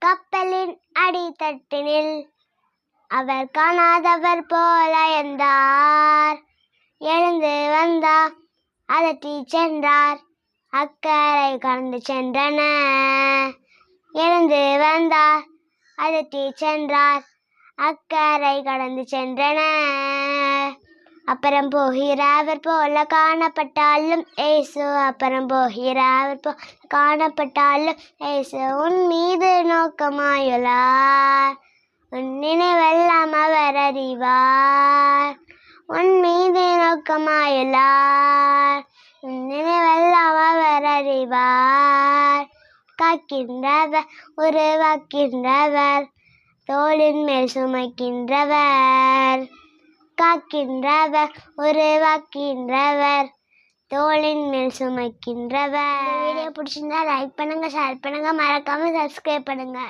கப்பலின் அடித்தட்டினில் அவர் காணாதவர் போல இருந்தார். எழுந்து வந்தார், அதட்டி சென்றார், அக்கறை கடந்து சென்றன. எழுந்து வந்தார், அதட்டி சென்றார், அக்கறை கடந்து சென்றன. அப்புறம் போகிறவர் போல காணப்பட்டாலும் ஏசு, அப்புறம் போகிறவர் போல காணப்பட்டாலும் ஏசு உன் மீது நோக்கமாயுள்ளார். உன் நினைவெல்லாம் அவர் அறிவார். உன் மீது நோக்கமாயுள்ளார். உன் நினைவெல்லாம் அவர் அறிவார். காக்கின்றவர், உருவாக்கின்றவர், தோளின் மேல் சுமைக்கின்றவர். காக்கின்றவர், உருவாக்கின்றவர், தோளின் மேல் சுமைக்கின்றவர். வீடியோ பிடிச்சிருந்தா லைக் பண்ணுங்க, ஷேர் பண்ணுங்க, மறக்காம சப்ஸ்கிரைப் பண்ணுங்க.